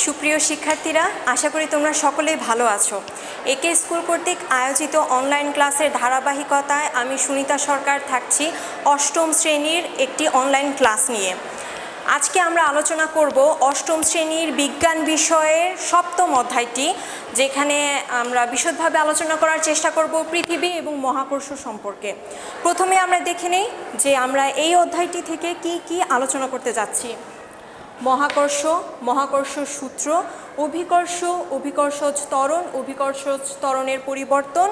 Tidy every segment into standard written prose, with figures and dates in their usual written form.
সুপ্রিয় শিক্ষার্থীরা, আশা করি তোমরা সকলেই ভালো আছো। একে স্কুল কর্তৃক আয়োজিত অনলাইন ক্লাসের ধারাবাহিকতায় আমি সুনিতা সরকার থাকছি অষ্টম শ্রেণীর একটি অনলাইন ক্লাস নিয়ে। আজকে আমরা আলোচনা করব অষ্টম শ্রেণীর বিজ্ঞান বিষয়ের সপ্তম অধ্যায়টি, যেখানে আমরা বিশদভাবে আলোচনা করার চেষ্টা করব পৃথিবী এবং মহাকর্ষ সম্পর্কে। প্রথমে আমরা দেখে নেই যে আমরা এই অধ্যায়টি থেকে কি কি আলোচনা করতে যাচ্ছি। মহাকর্ষ, মহাকর্ষ সূত্র, অভিকর্ষ, অভিকর্ষজ ত্বরণ, অভিকর্ষজ ত্বরণের পরিবর্তন,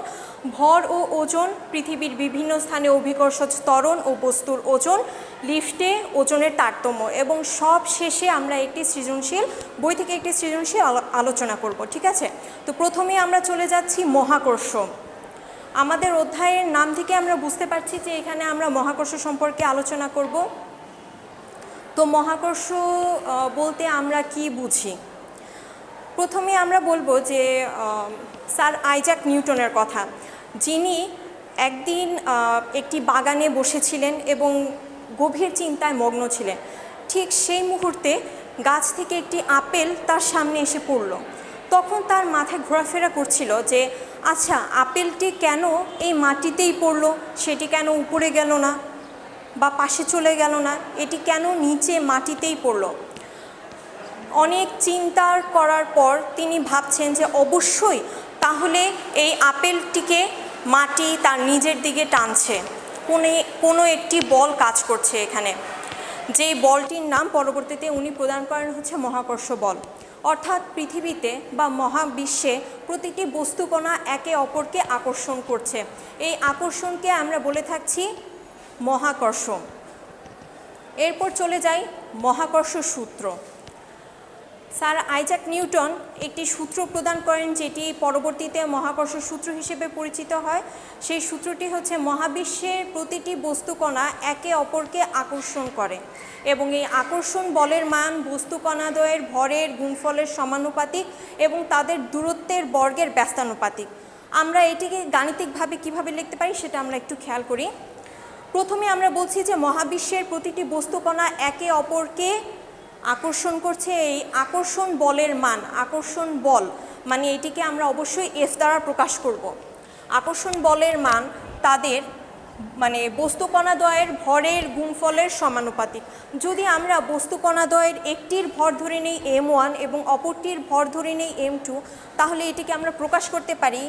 ভর ও ওজন, পৃথিবীর বিভিন্ন স্থানে অভিকর্ষজ ত্বরণ ও বস্তুর ওজন, লিফটে ওজনের তারতম্য, এবং সব শেষে আমরা একটি সৃজনশীল বই থেকে একটি সৃজনশীল আলোচনা করব। ঠিক আছে, তো প্রথমেই আমরা চলে যাচ্ছি মহাকর্ষ। আমাদের অধ্যায়ের নাম থেকে আমরা বুঝতে পারছি যে এখানে আমরা মহাকর্ষ সম্পর্কে আলোচনা করব। তো মহাকর্ষ বলতে আমরা কি বুঝি? প্রথমে আমরা বলবো যে স্যার আইজ্যাক নিউটনের কথা, যিনি একদিন একটি বাগানে বসেছিলেন এবং গভীর চিন্তায় মগ্ন ছিলেন। ঠিক সেই মুহূর্তে গাছ থেকে একটি আপেল তার সামনে এসে পড়ল। তখন তার মাথায় ঘোরাফেরা করছিল যে আচ্ছা, আপেলটি কেন এই মাটিতেই পড়ল, সেটি কেন উপরে গেল না বা পাশে চলে গেল না, এটি কেন নিচে মাটিতেই পড়ল। অনেক চিন্তা করার পর তিনি ভাবছেন যে অবশ্যই তাহলে এই আপেলটিকে মাটি তার নিজের দিকে টানছে, কোনো একটি বল কাজ করছে এখানে। যেই বলটির নাম পরবর্তীতে উনি প্রদান করেন হচ্ছে মহাকর্ষ বল। অর্থাৎ পৃথিবীতে বা মহাবিশ্বে প্রতিটি বস্তুকণা একে অপরকে আকর্ষণ করছে। এই আকর্ষণকে আমরা বলে থাকছি মহাকর্ষ। এরপর চলে যাই মহাকর্ষ সূত্র। স্যার আইজ্যাক নিউটন একটি সূত্র প্রদান করেন, যেটি পরবর্তীতে মহাকর্ষ সূত্র হিসেবে পরিচিত হয়। সেই সূত্রটি হচ্ছে মহাবিশ্বের প্রতিটি বস্তুকণা একে অপরকে আকর্ষণ করে এবং এই আকর্ষণ বলের মান বস্তুকণাদ্বয়ের ভরের গুণফলের সমানুপাতিক এবং তাদের দূরত্বের বর্গের ব্যস্তানুপাতিক। আমরা এটিকে গাণিতিকভাবে কিভাবে লিখতে পারি সেটা আমরা একটু খেয়াল করি। প্রথমে আমরা বলছি যে মহাবিশ্বের প্রতিটি বস্তুকণা একে অপরকে আকর্ষণ করছে। এই আকর্ষণ বলের মান, আকর্ষণ বল মানে এটিকে আমরা অবশ্যই এফ দ্বারা প্রকাশ করব। আকর্ষণ বলের মান তাদের মানে বস্তুকণাদ্বয়ের ভরের গুণফলের সমানুপাতিক। যদি আমরা বস্তুকণাদ্বয়ের একটির ভর ধরে নেই m1 এবং অপরটির ভর ধরে নেই m2, তাহলে এটিকে আমরা প্রকাশ করতে পারি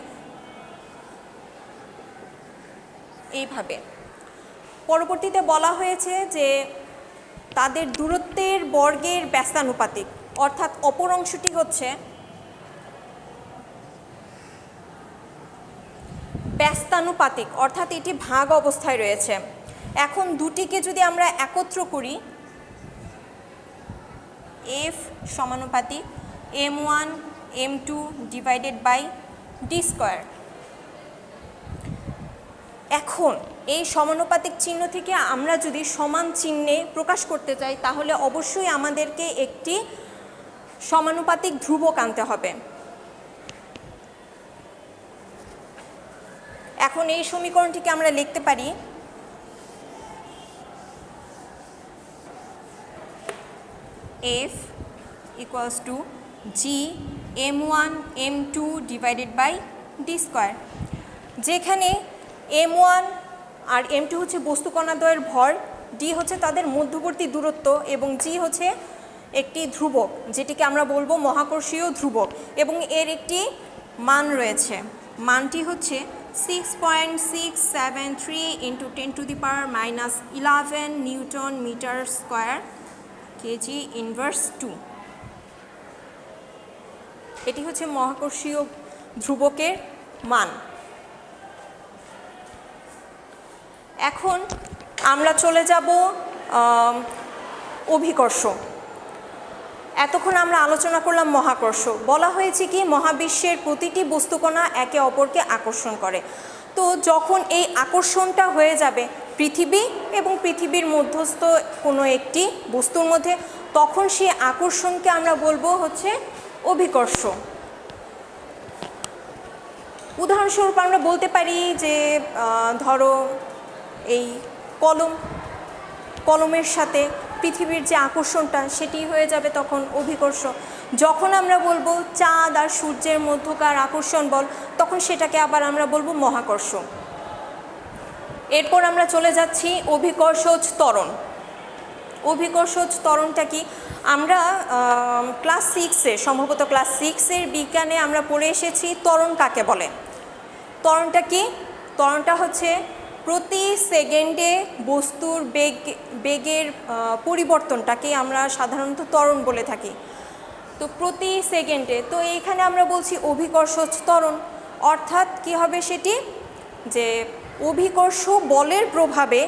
এইভাবে। পরবর্তীতে বলা হয়েছে যে তাদের দূরত্বের বর্গের ব্যস্তানুপাতিক, অর্থাৎ অপর অংশটি হচ্ছে ব্যস্তানুপাতিক, অর্থাৎ এটি ভাগ অবস্থায় রয়েছে। এখন দুটিকে যদি আমরা একত্র করি, এফ সমানুপাতিক m1 m2 divided by d square. এখন এই সমানুপাতিক চিহ্ন থেকে আমরা যদি সমান চিহ্নে প্রকাশ করতে চাই, তাহলে অবশ্যই আমাদেরকে একটি সমানুপাতিক ধ্রুবক আনতে হবে। এখন এই সমীকরণটিকে আমরা লিখতে পারি F equals to G m1 m2 divided by d square, যেখানে m1 আর m2 হচ্ছে বস্তুকণাদ্বয়ের ভর, ডি হচ্ছে তাদের মধ্যবর্তী দূরত্ব এবং জি হচ্ছে একটি ধ্রুবক, যেটিকে আমরা বলবো মহাকর্ষীয় ধ্রুবক, এবং এর একটি মান রয়েছে। মানটি হচ্ছে 6.673 into 10⁻⁻11 newton metre square KG inverse 2। এটি হচ্ছে মহাকর্ষীয় ধ্রুবকের মান। এখন আমরা চলে যাব অভিকর্ষ। এতক্ষণ আমরা আলোচনা করলাম মহাকর্ষ। বলা হয়েছে কি মহাবিশ্বের প্রতিটি বস্তুকণা একে অপরকে আকর্ষণ করে। তো যখন এই আকর্ষণটা হয়ে যাবে পৃথিবী এবং পৃথিবীর মধ্যস্থ কোনো একটি বস্তুর মধ্যে, তখন সেই আকর্ষণকে আমরা বলবো হচ্ছে অভিকর্ষ। উদাহরণস্বরূপ আমরা বলতে পারি যে ধরো এই কলমের সাথে পৃথিবীর যে আকর্ষণটা সেটি হয়ে যাবে তখন অভিকর্ষ। যখন আমরা বলবো চাঁদ আর সূর্যের মধ্যকার আকর্ষণ বল, তখন সেটাকে আবার আমরা বলবো মহাকর্ষ। এরপর আমরা চলে যাচ্ছি অভিকর্ষজ ত্বরণ। অভিকর্ষজ ত্বরণটা কি? আমরা ক্লাস 6-এ, সম্ভবত ক্লাস 6-এর বিজ্ঞানে আমরা পড়ে এসেছি ত্বরণ কাকে বলে। ত্বরণটা কি? ত্বরণটা হচ্ছে প্রতি সেকেন্ডে বস্তুর বেগের পরিবর্তনটাকে আমরা সাধারণত ত্বরণ বলে থাকি। তো প্রতি সেকেন্ডে, তো এইখানে আমরা বলছি অভিকর্ষজ ত্বরণ, অর্থাৎ কি হবে সেটি, যে অভিকর্ষ বলের প্রভাবে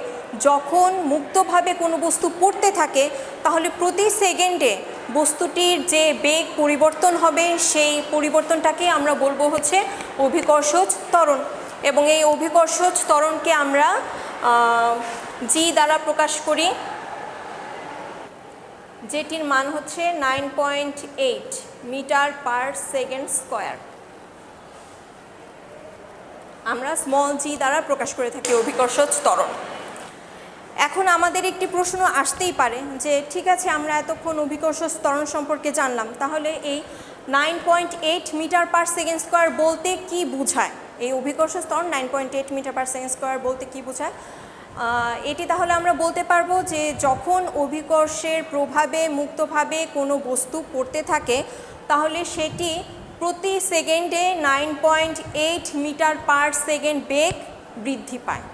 যখন মুক্তভাবে কোনো বস্তু পড়তে থাকে, তাহলে প্রতি সেকেন্ডে বস্তুটির যে বেগ পরিবর্তন হবে, সেই পরিবর্তনটাকে আমরা বলবো হচ্ছে অভিকর্ষজ ত্বরণ। এবং এই অভিকর্ষজ ত্বরণকে আমরা জি দ্বারা প্রকাশ করি, যেটির মান হচ্ছে 9.8 মিটার পার সেকেন্ড স্কোয়ার। আমরা স্মল জি দ্বারা প্রকাশ করে থাকি অভিকর্ষজ ত্বরণ। এখন আমাদের একটি প্রশ্ন আসতেই পারে যে ঠিক আছে, আমরা এতক্ষণ অভিকর্ষজ ত্বরণ সম্পর্কে জানলাম, তাহলে এই 9.8 মিটার পার সেকেন্ড স্কোয়ার বলতে কি বোঝায়? এই অভিকর্ষজ ত্বরণ 9.8 মিটার পার সেকেন্ড স্কোয়ার বলতে কি বোঝায়? এটি তাহলে আমরা বলতে পারবো যে যখন অভিকর্ষের প্রভাবে মুক্তভাবে কোনো বস্তু পড়তে থাকে, তাহলে সেটি প্রতি সেকেন্ডে 9.8 মিটার পার সেকেন্ড বেগ বৃদ্ধি পায়।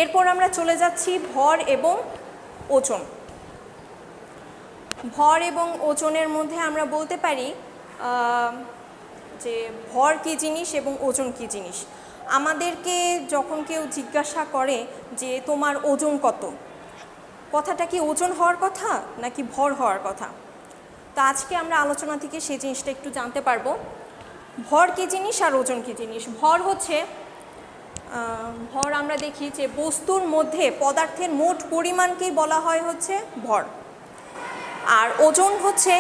এরপর আমরা চলে যাচ্ছি ভর এবং ওজন। ভর এবং ওজনের মধ্যে আমরা বলতে পারি যে ভর কী জিনিস এবং ওজন কী জিনিস। আমাদেরকে যখন কেউ জিজ্ঞাসা করে যে তোমার ওজন কত, কথাটা কি ওজন হওয়ার কথা নাকি ভর হওয়ার কথা? তো আজকে আমরা আলোচনা থেকে সেই জিনিসটা একটু জানতে পারবো। ভর কী জিনিস আর ওজন কী জিনিস। ভর হচ্ছে, ভর আমরা দেখি যে বস্তুর মধ্যে পদার্থের মোট পরিমাণকেই বলা হয় হচ্ছে ভর। আর ওজন হচ্ছে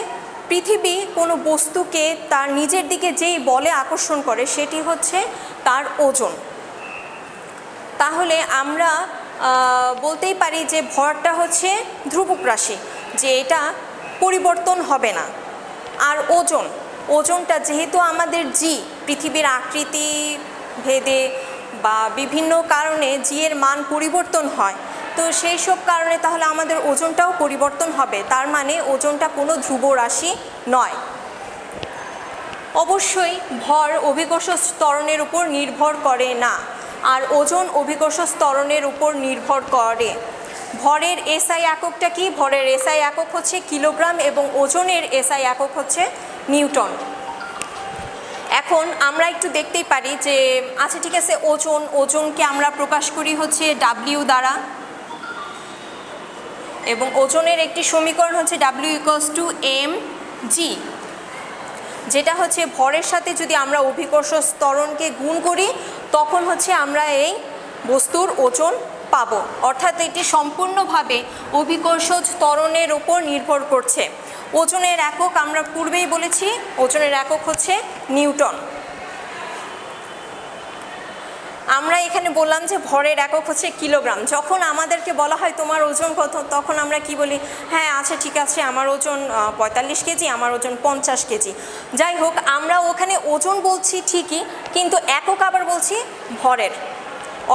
পৃথিবী কোনো বস্তুকে তার নিজের দিকে যেই বলে আকর্ষণ করে, সেটি হচ্ছে তার ওজন। তাহলে আমরা বলতেই পারি যে ভরটা হচ্ছে ধ্রুবক রাশি, যে এটা পরিবর্তন হবে না। আর ওজনটা যেহেতু আমাদের জি, পৃথিবীর আকৃতি ভেদে বা বিভিন্ন কারণে জি এর মান পরিবর্তন হয়, তো সেই সব কারণে তাহলে আমাদের ওজনটাও পরিবর্তন হবে। তার মানে ওজনটা কোনো ধ্রুব রাশি নয়। অবশ্যই ভর অভিকর্ষজ ত্বরণের উপর নির্ভর করে না, আর ওজন অভিকর্ষজ ত্বরণের উপর নির্ভর করে। ভরের এসআই এককটা কি? ভরের এসআই একক হচ্ছে কিলোগ্রাম এবং ওজনের এসআই একক হচ্ছে নিউটন। এখন আমরা একটু দেখতেই পারি যে আচ্ছা ঠিক আছে, ওজনকে আমরা প্রকাশ করি হচ্ছে ডাব্লিউ দ্বারা, এবং ওজনের একটি সমীকরণ হচ্ছে ডাব্লিউ ইকুয়ালস টু mg, যেটা হচ্ছে ভরের সাথে যদি আমরা অভিকর্ষজ ত্বরণকে গুণ করি, তখন হচ্ছে আমরা এই বস্তুর ওজন পাবো। অর্থাৎ এটি সম্পূর্ণভাবে অভিকর্ষজ ত্বরণের উপর নির্ভর করছে। ওজনের একক আমরা পূর্বেই বলেছি, ওজনের একক হচ্ছে নিউটন। আমরা এখানে বললাম যে ভরের একক হচ্ছে কিলোগ্রাম। যখন আমাদেরকে বলা হয় তোমার ওজন কত, তখন আমরা কি বলি? হ্যাঁ আচ্ছা ঠিক আছে, আমার ওজন 45 কেজি, আমার ওজন 50 কেজি। যাই হোক, আমরা ওখানে ওজন বলছি ঠিকই, কিন্তু একক আবার বলছি ভরের।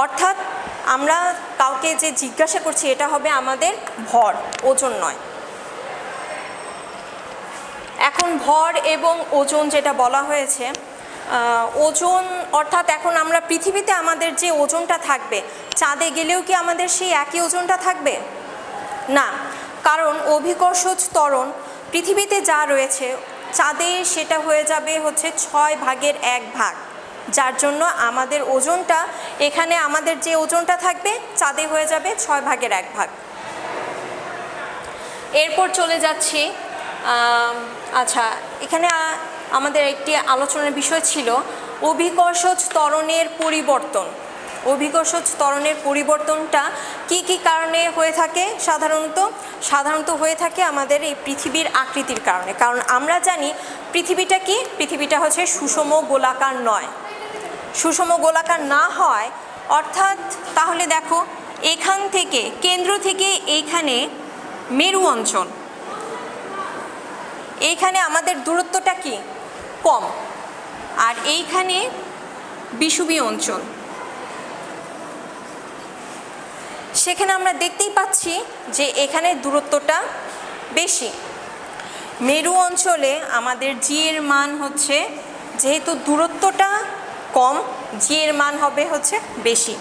অর্থাৎ আমরা কাউকে যে জিজ্ঞাসা করছি, এটা হবে আমাদের ভর, ওজন নয়। এখন ভর এবং ওজন যেটা বলা হয়েছে, ওজন অর্থাৎ এখন আমরা পৃথিবীতে আমাদের যে ওজনটা থাকবে, চাঁদে গেলেও কি আমাদের সেই একই ওজনটা থাকবে? না, কারণ অভিকর্ষজ ত্বরণ পৃথিবীতে যা রয়েছে, চাঁদে সেটা হয়ে যাবে হচ্ছে 6/1 যার জন্য আমাদের ওজনটা, এখানে আমাদের যে ওজনটা থাকবে, চাঁদে হয়ে যাবে 6/1। এরপর চলে যাচ্ছি, আচ্ছা এখানে আমাদের একটি আলোচনার বিষয় ছিল অভিকর্ষজ ত্বরণের পরিবর্তন। অভিকর্ষজ ত্বরণের পরিবর্তনটা কি কি কারণে হয়ে থাকে? সাধারণত হয়ে থাকে আমাদের এই পৃথিবীর আকৃতির কারণে। কারণ আমরা জানি পৃথিবীটা কি? পৃথিবীটা হচ্ছে সুষম গোলাকার নয়। সুষম গোলাকার না হয় অর্থাৎ, তাহলে দেখো এখান থেকে, কেন্দ্র থেকে এইখানে মেরু অঞ্চল, এইখানে আমাদের দূরত্বটা কি কম, আর এইখানে বিষুবীয় অঞ্চল। সেখানে আমরা দেখতেই পাচ্ছি যে এখানে দূরত্বটা বেশি। মেরু অঞ্চলে আমাদের জি এর মান হচ্ছে, যেহেতু দূরত্বটা কম, জি এর মান হবে হচ্ছে বেশি।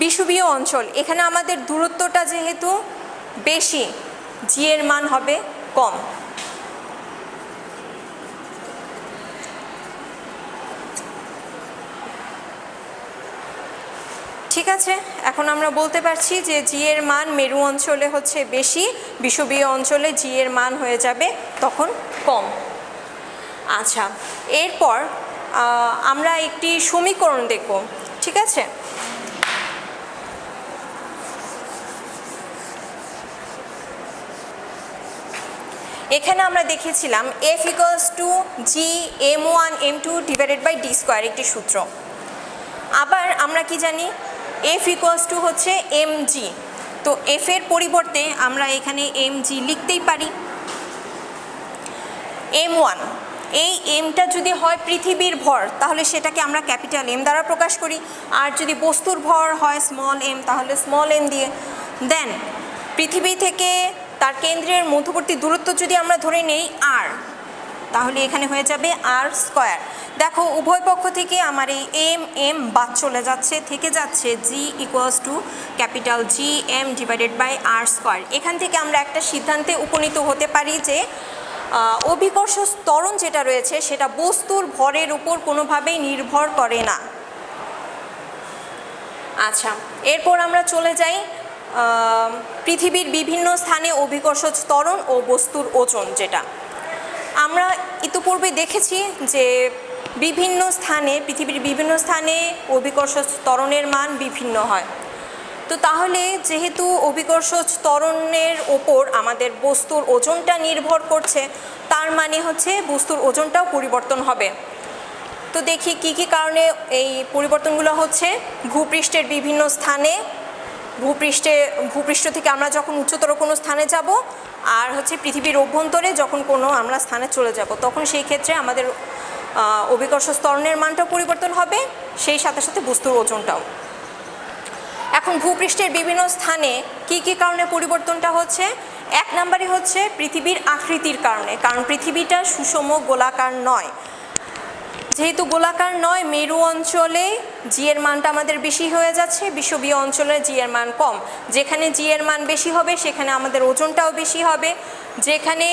বিষুবীয় অঞ্চল, এখানে আমাদের দূরত্বটা যেহেতু বেশি, জি এর মান হবে কম। ঠিক আছে, এখন আমরা বলতে পারছি যে জি এর মান মেরু অঞ্চলে হচ্ছে বেশি, বিষুবীয় অঞ্চলে জি এর মান হয়ে যাবে তখন কম। আচ্ছা, এরপর আমরা একটি সমীকরণ দেখব। ঠিক আছে, এখানে আমরা দেখেছিলাম F = G m1 m2 / d², একটি সূত্র। আবার আমরা কি জানি, F = হচ্ছে mg। তো F এর পরিবর্তে আমরা এখানে mg লিখতেই পারি। m1, এই এমটা যদি হয় পৃথিবীর ভর, তাহলে সেটাকে আমরা ক্যাপিটাল এম দ্বারা প্রকাশ করি, আর যদি বস্তুর ভর হয় স্মল এম, তাহলে স্মল এম দিয়ে। দেন পৃথিবী থেকে তার কেন্দ্রের মধ্যবর্তী দূরত্ব যদি আমরা ধরে নেই আর, তাহলে এখানে হয়ে যাবে r²। দেখো উভয় পক্ষ থেকে আমার এই এম বাদ চলে যাচ্ছে, থেকে যাচ্ছে G = GM / r²। এখান থেকে আমরা একটা সিদ্ধান্তে উপনীত হতে পারি যে অভিকর্ষ ত্বরণ যেটা রয়েছে সেটা বস্তুর ভরের উপর কোনোভাবেই নির্ভর করে না। আচ্ছা, এরপর আমরা চলে যাই পৃথিবীর বিভিন্ন স্থানে অভিকর্ষ ত্বরণ ও বস্তুর ওজন। যেটা আমরা ইতিপূর্বে দেখেছি যে বিভিন্ন স্থানে, পৃথিবীর বিভিন্ন স্থানে অভিকর্ষ ত্বরণের মান বিভিন্ন হয়। তো তাহলে যেহেতু অভিকর্ষ ত্বরণের ওপর আমাদের বস্তুর ওজনটা নির্ভর করছে, তার মানে হচ্ছে বস্তুর ওজনটাও পরিবর্তন হবে। তো দেখি কি কি কারণে এই পরিবর্তনগুলো হচ্ছে। ভূপৃষ্ঠের বিভিন্ন স্থানে, ভূপৃষ্ঠ থেকে আমরা যখন উচ্চতর কোনো স্থানে যাব, আর হচ্ছে পৃথিবীর অভ্যন্তরে যখন কোনো আমরা স্থানে চলে যাব, তখন সেই ক্ষেত্রে আমাদের অভিকর্ষ ত্বরণের মানটাও পরিবর্তন হবে, সেই সাথে সাথে বস্তুর ওজনটাও। এখন ভূপৃষ্ঠের বিভিন্ন স্থানে কি কি কারণে পরিবর্তনটা হচ্ছে? এক নম্বরে হচ্ছে পৃথিবীর আকৃতির কারণে, কারণ পৃথিবীটা সুষম গোলাকার নয়। যেহেতু গোলাকার নয়, মেরু অঞ্চলে জি এর মানটা আমাদের বেশি হয়ে যাচ্ছে, বিষুবীয় অঞ্চলে জি এর মান কম। যেখানে জি এর মান বেশি হবে সেখানে আমাদের ওজনটাও বেশি হবে, যেখানে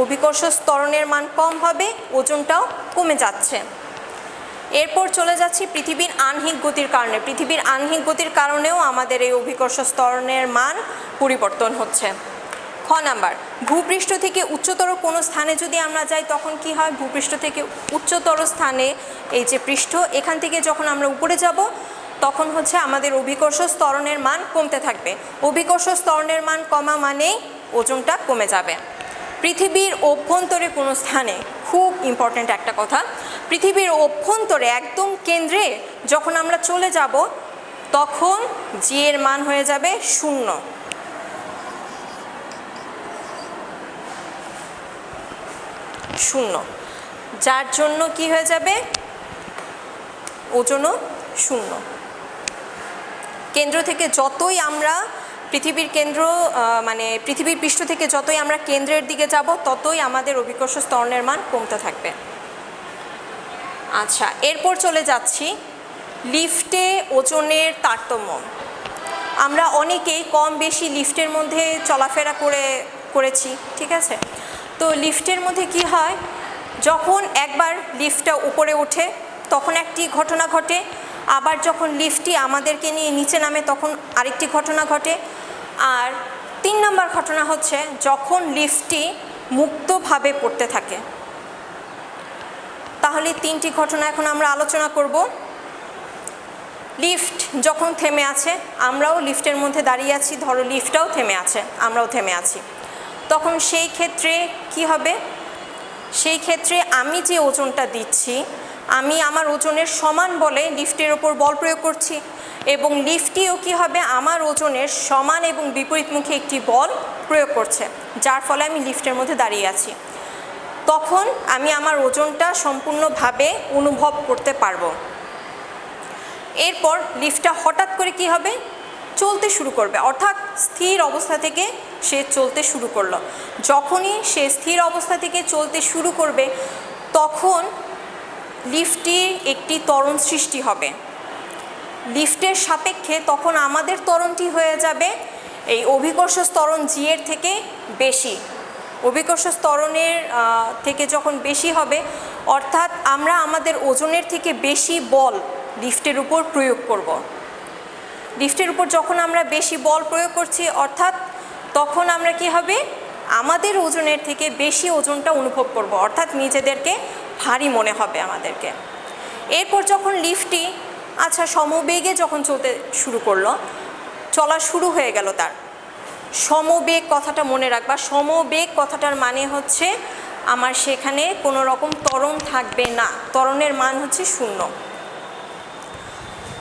অভিকর্ষ ত্বরণের মান কম হবে ওজনটাও কমে যাচ্ছে। এরপর চলে যাচ্ছি পৃথিবীর আহ্নিক গতির কারণে। পৃথিবীর আহ্নিক গতির কারণেও আমাদের এই অভিকর্ষ ত্বরণের মান পরিবর্তন হচ্ছে। খ নাম্বার, ভূপৃষ্ঠ থেকে উচ্চতর কোনো স্থানে যদি আমরা যাই তখন কি হয়? ভূপৃষ্ঠ থেকে উচ্চতর স্থানে এই যে পৃষ্ঠ, এখান থেকে যখন আমরা উপরে যাব তখন হচ্ছে আমাদের অভিকর্ষ ত্বরণের মান কমতে থাকবে। অভিকর্ষ ত্বরণের মান কমা মানেই ওজনটা কমে যাবে। পৃথিবীর অভ্যন্তরে কোনো স্থানে, খুব ইম্পর্ট্যান্ট একটা কথা, পৃথিবীর অভ্যন্তরে একদম কেন্দ্রে যখন আমরা চলে যাব তখন জি এর মান হয়ে যাবে 0। যার জন্য কি হয়ে যাবে? ওজনও 0। কেন্দ্র থেকে যতই আমরা পৃথিবীর কেন্দ্র মানে পৃথিবীর পৃষ্ঠ থেকে যতই আমরা কেন্দ্রের দিকে যাব ততই আমাদের অভিকর্ষ ত্বরণের মান কমতে থাকবে। আচ্ছা, এরপর চলে যাচ্ছি লিফটে ওজনের তারতম্য। আমরা অনেকেই কম বেশি লিফটের মধ্যে চলাফেরা করেছি, ঠিক আছে? তো লিফটের মধ্যে কি হয়, যখন একবার লিফটটা উপরে ওঠে তখন একটি ঘটনা ঘটে, আবার যখন লিফটটি আমাদেরকে নিয়ে নিচে নামে তখন আরেকটি ঘটনা ঘটে, আর 3 নম্বর ঘটনা হচ্ছে যখন লিফটটি মুক্তভাবে পড়তে থাকে। তাহলে 3টি ঘটনা এখন আমরা আলোচনা করব। লিফট যখন থেমে আছে, আমরাও লিফটের মধ্যে দাঁড়িয়ে আছি, ধরো লিফটটাও থেমে আছে, আমরাও থেমে আছি, তখন সেই ক্ষেত্রে কি হবে? সেই ক্ষেত্রে আমি যে ওজনটা দিচ্ছি, আমি আমার ওজনের সমান বলে লিফটের ওপর বল প্রয়োগ করছি, এবং লিফটটিও কী হবে, আমার ওজনের সমান এবং বিপরীতমুখী একটি বল প্রয়োগ করছে, যার ফলে আমি লিফটের মধ্যে দাঁড়িয়ে আছি। তখন আমি আমার ওজনটা সম্পূর্ণভাবে অনুভব করতে পারবো। এরপর লিফটটা হঠাৎ করে কি হবে, চলতে শুরু করবে, অর্থাৎ স্থির অবস্থা থেকে সে চলতে শুরু করলো। যখনই সে স্থির অবস্থা থেকে চলতে শুরু করবে তখন লিফটটি একটি ত্বরণ সৃষ্টি হবে। লিফটের সাপেক্ষে তখন আমাদের ত্বরণটি হয়ে যাবে এই অভিকর্ষ ত্বরণ জি এর থেকে বেশি। অভিকর্ষ ত্বরণের থেকে যখন বেশি হবে, অর্থাৎ আমরা আমাদের ওজনের থেকে বেশি বল লিফটের উপর প্রয়োগ করব। লিফটের উপর যখন আমরা বেশি বল প্রয়োগ করছি, অর্থাৎ তখন আমরা কি হবে, আমাদের ওজনের থেকে বেশি ওজনটা অনুভব করব, অর্থাৎ নিজেদেরকে ভারী মনে হবে আমাদেরকে। এরপর যখন লিফটটি সমবেগে যখন চলতে শুরু করলো, চলা শুরু হয়ে গেল তার, সমবেগ কথাটা মনে রাখবা। সমবেগ কথাটার মানে হচ্ছে আমার সেখানে কোনো রকম ত্বরণ থাকবে না, ত্বরণের মান হচ্ছে 0।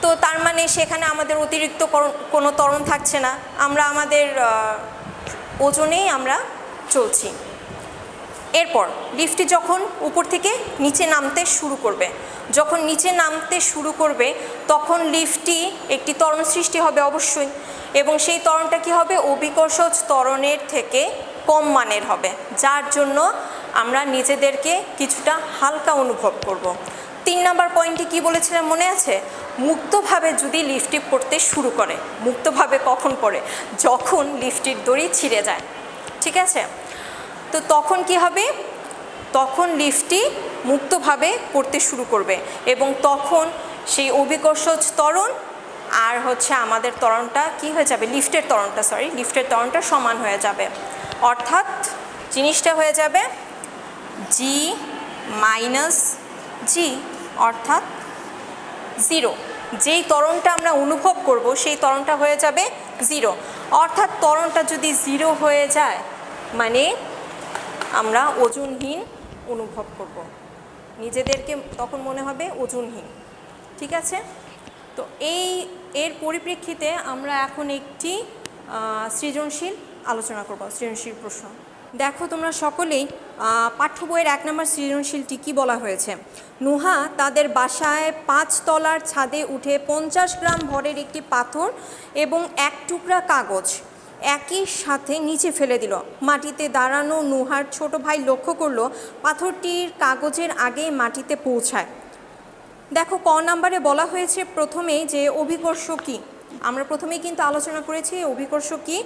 তো তার মানে সেখানে আমাদের অতিরিক্ত কোনো ত্বরণ থাকছে না, আমরা আমাদের ওজনেই আমরা চলছি। এরপর লিফটটি যখন উপর থেকে নিচে নামতে শুরু করবে, যখন নিচে নামতে শুরু করবে তখন লিফটটি একটি ত্বরণ সৃষ্টি হবে অবশ্যই, এবং সেই ত্বরণটা কী হবে, অভিকর্ষজ ত্বরণের থেকে কম মানের হবে, যার জন্য আমরা নিজেদেরকে কিছুটা হালকা অনুভব করব। 3 নম্বর পয়েন্টে কি বলেছিলাম মনে আছে, মুক্তভাবে যদি লিফটটি পড়তে শুরু করে। মুক্তভাবে কখন পড়ে, যখন লিফটটির দড়ি ছিঁড়ে যায়, ঠিক আছে। তো তখন কি হবে, তখন লিফটটি মুক্তভাবে পড়তে শুরু করবে এবং তখন সেই অভিকর্ষজ ত্বরণ আর আমাদের ত্বরণটা কি হয়ে যাবে, লিফটের ত্বরণটা সমান হয়ে যাবে, অর্থাৎ জিনিসটা হয়ে যাবে জি মাইনাস জি, অর্থাৎ 0। যেই ত্বরণটা আমরা অনুভব করব সেই ত্বরণটা হয়ে যাবে 0, অর্থাৎ ত্বরণটা যদি 0 হয়ে যায় মানে আমরা ওজনহীন অনুভব করব, নিজেদেরকে তখন মনে হবে ওজনহীন, ঠিক আছে। তো এর পরিপ্রেক্ষিতে আমরা এখন একটি সৃজনশীল আলোচনা করব, সৃজনশীল প্রশ্ন। দেখো তোমরা সকলেই পাঠ্য বইয়ের 1 নম্বর সৃজনশীলটি কী বলা হয়েছে, নুহা তাদের বাসায় 5 তলার ছাদে উঠে 50 গ্রাম ভরের একটি পাথর এবং 1 টুকরা কাগজ একই সাথে নিচে ফেলে দিল। মাটিতে দাঁড়ানো নুহার ছোট ভাই লক্ষ্য করলো পাথরটির কাগজের আগেই মাটিতে পৌঁছায়। দেখো ক নম্বরে বলা হয়েছে প্রথমেই যে অভিকর্ষ কী, আমরা প্রথমেই কিন্তু আলোচনা করেছি অভিকর্ষ কী,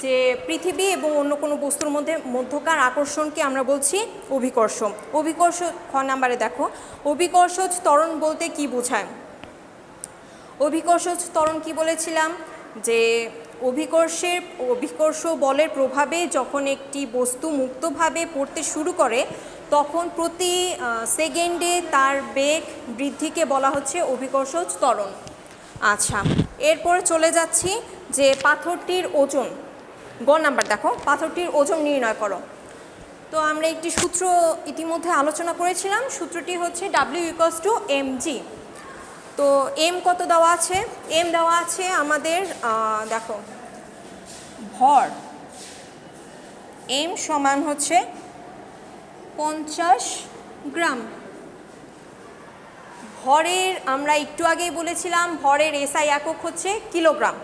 যে পৃথিবী এবং অন্য কোনো বস্তুর মধ্যকার আকর্ষণকে আমরা বলছি অভিকর্ষ। অভিকর্ষ খ নম্বরে দেখো, অভিকর্ষজ ত্বরণ বলতে কি বোঝায়। অভিকর্ষজ ত্বরণ কি বলেছিলাম, যে অভিকর্ষ বলের প্রভাবে যখন একটি বস্তু মুক্তভাবে পড়তে শুরু করে তখন প্রতি সেকেন্ডে তার বেগ বৃদ্ধিকে বলা হচ্ছে অভিকর্ষজ ত্বরণ। আচ্ছা, এরপরে চলে যাচ্ছি যে পাথরটির ওজন। গ নাম্বার দেখো, পাথরটির ওজন নির্ণয় করো। তো আমরা একটি সূত্র ইতিমধ্যে আলোচনা করেছিলাম, সূত্রটি হচ্ছে W=mg। তো এম কত দেওয়া আছে, এম দেওয়া আছে আমাদের দেখো ভর, এম সমান হচ্ছে 50 গ্রাম। ভরের আমরা একটু আগেই বলেছিলাম ভরের এসআই একক হচ্ছে কিলোগ্রাম,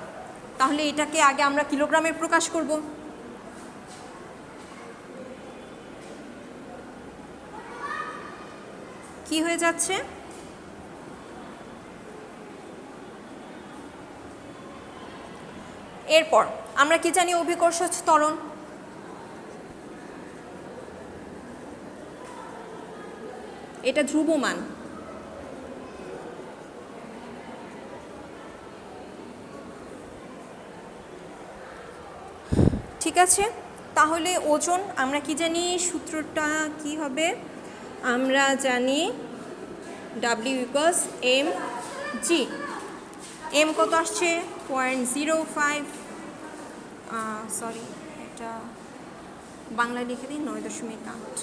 তাহলে এটাকে আগে আমরা কিলোগ্রামে প্রকাশ করব। কি হয়ে যাচ্ছে, এরপর আমরা কি জানি অভিকর্ষজ ত্বরণ, এটা ধ্রুবমান। ঠিক আছে, তাহলে ওজন আমরা কি জানি, সূত্রটা কি হবে, আমরা জানি W=mg। এম কত আসছে 0.05, সরি এটা বাংলা লিখে দিই 9.8।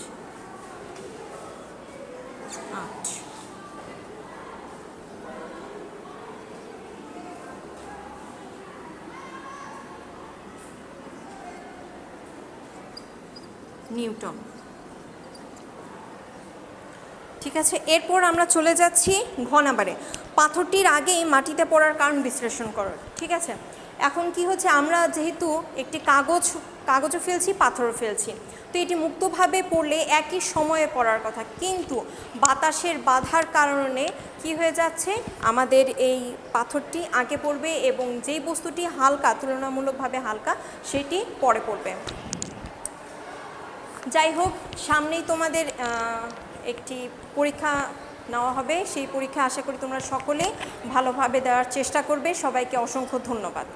নিউটন। ঠিক আছে, এরপর আমরা চলে যাচ্ছি ঘ নাম্বারে, পাথরটির আগেই মাটিতে পড়ার কারণ বিশ্লেষণ করো। ঠিক আছে, এখন কি হচ্ছে, আমরা যেহেতু একটি কাগজও ফেলছি, পাথরও ফেলছি, তো এটি মুক্তভাবে পড়লে একই সময়ে পড়ার কথা, কিন্তু বাতাসের বাধার কারণে কি হয়ে যাচ্ছে, আমাদের এই পাথরটি আগে পড়বে এবং যেই বস্তুটি হালকা, তুলনামূলকভাবে হালকা, সেটি পরে পড়বে। যাই হোক, সামনেই তোমাদের একটি পরীক্ষা নেওয়া হবে, সেই পরীক্ষা আশা করি তোমরা সকলে ভালোভাবে দেওয়ার চেষ্টা করবে। সবাইকে অসংখ্য ধন্যবাদ।